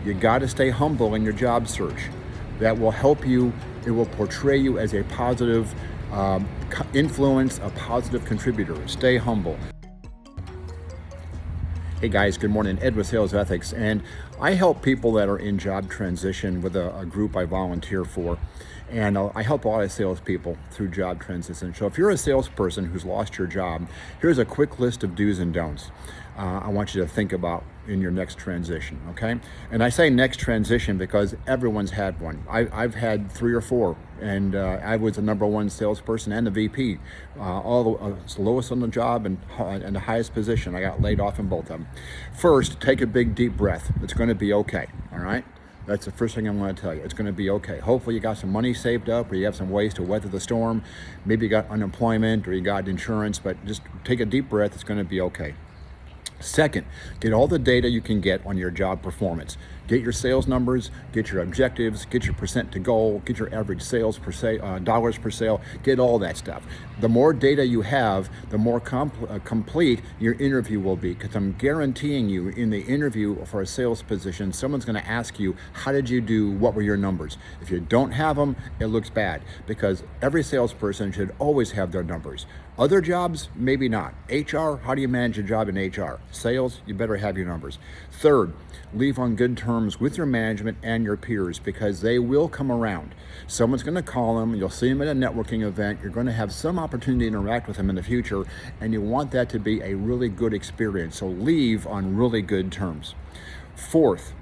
You got to stay humble in your job search. That will help you. It will portray you as a positive influence, a positive contributor. Stay humble. Hey guys, good morning. Ed with Sales Ethics, and I help people that are in job transition with a group I volunteer for, and I help a lot of salespeople through job transition. So if you're a salesperson who's lost your job, here's a quick list of do's and don'ts I want you to think about in your next transition, okay? And I say next transition because everyone's had one. I've had 3 or 4, and I was the #1 salesperson and the VP, all the lowest on the job and the highest position. I got laid off in both of them. First, take a big deep breath. It's going to be okay, all right? That's the first thing I'm going to tell you. It's going to be okay. Hopefully you got some money saved up, or you have some ways to weather the storm. Maybe you got unemployment or you got insurance, but just take a deep breath. It's going to be okay. Second, get all the data you can get on your job performance. Get your sales numbers, get your objectives, get your percent to goal, get your average sales per dollars per sale, get all that stuff. The more data you have, the more complete your interview will be, because I'm guaranteeing you in the interview for a sales position, someone's going to ask you, how did you do, what were your numbers? If you don't have them, it looks bad, because every salesperson should always have their numbers. Other jobs, maybe not. HR, how do you manage a job in HR? Sales, you better have your numbers. Third, leave on good terms with your management and your peers, because they will come around. Someone's going to call them, you'll see them at a networking event, you're going to have some opportunity to interact with them in the future, and you want that to be a really good experience. So leave on really good terms. Fourth,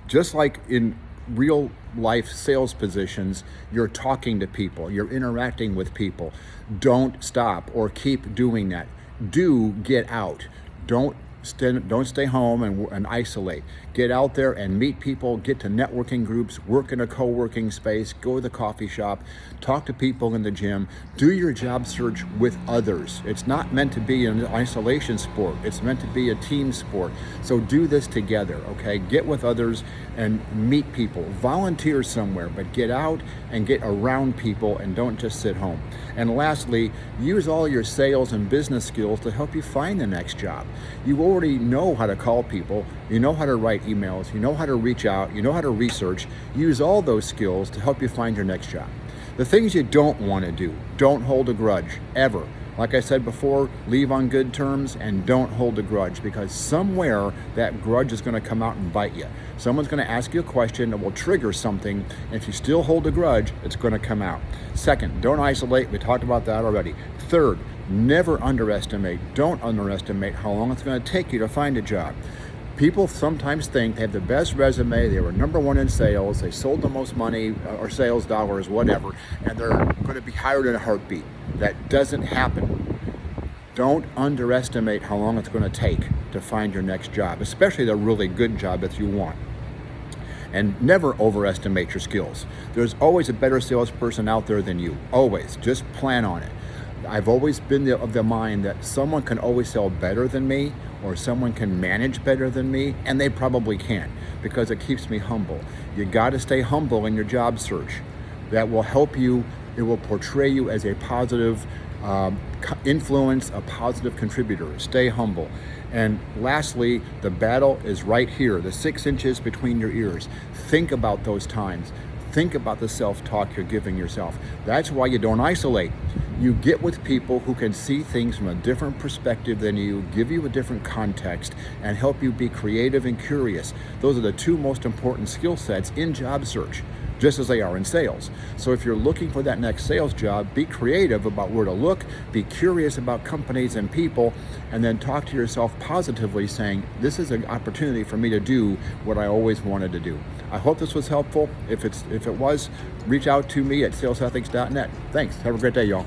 just like in real life sales positions, you're talking to people, you're interacting with people. Don't stop or keep doing that. Do get out. Don't stay home and isolate. Get out there and meet people, get to networking groups, work in a co-working space, go to the coffee shop, talk to people in the gym, do your job search with others. It's not meant to be an isolation sport. It's meant to be a team sport. So do this together, okay? Get with others and meet people. Volunteer somewhere, but get out and get around people and don't just sit home. And lastly, use all your sales and business skills to help you find the next job. You already know how to call people, you know how to write emails, you know how to reach out, you know how to research. Use all those skills to help you find your next job. The things you don't want to do, don't hold a grudge, ever. Like I said before, leave on good terms and don't hold a grudge, because somewhere that grudge is going to come out and bite you. Someone's going to ask you a question that will trigger something, and if you still hold a grudge, it's going to come out. Second, don't isolate. We talked about that already. Third, never don't underestimate how long it's going to take you to find a job. People sometimes think they have the best resume, they were #1 in sales, they sold the most money or sales dollars, whatever, and they're going to be hired in a heartbeat. That doesn't happen. Don't underestimate how long it's going to take to find your next job, especially the really good job that you want. And never overestimate your skills. There's always a better salesperson out there than you. Always. Just plan on it. I've always been of the mind that someone can always sell better than me, or someone can manage better than me, and they probably can, because it keeps me humble. You got to stay humble in your job search. That will help you. It will portray you as a positive influence, a positive contributor. Stay humble. And lastly, the battle is right here, the 6 inches between your ears. Think about those times. Think about the self-talk you're giving yourself. That's why you don't isolate. You get with people who can see things from a different perspective than you, give you a different context, and help you be creative and curious. Those are the 2 most important skill sets in job search, just as they are in sales. So if you're looking for that next sales job, be creative about where to look, be curious about companies and people, and then talk to yourself positively saying, this is an opportunity for me to do what I always wanted to do. I hope this was helpful. If it was, reach out to me at salesethics.net. Thanks. Have a great day, y'all.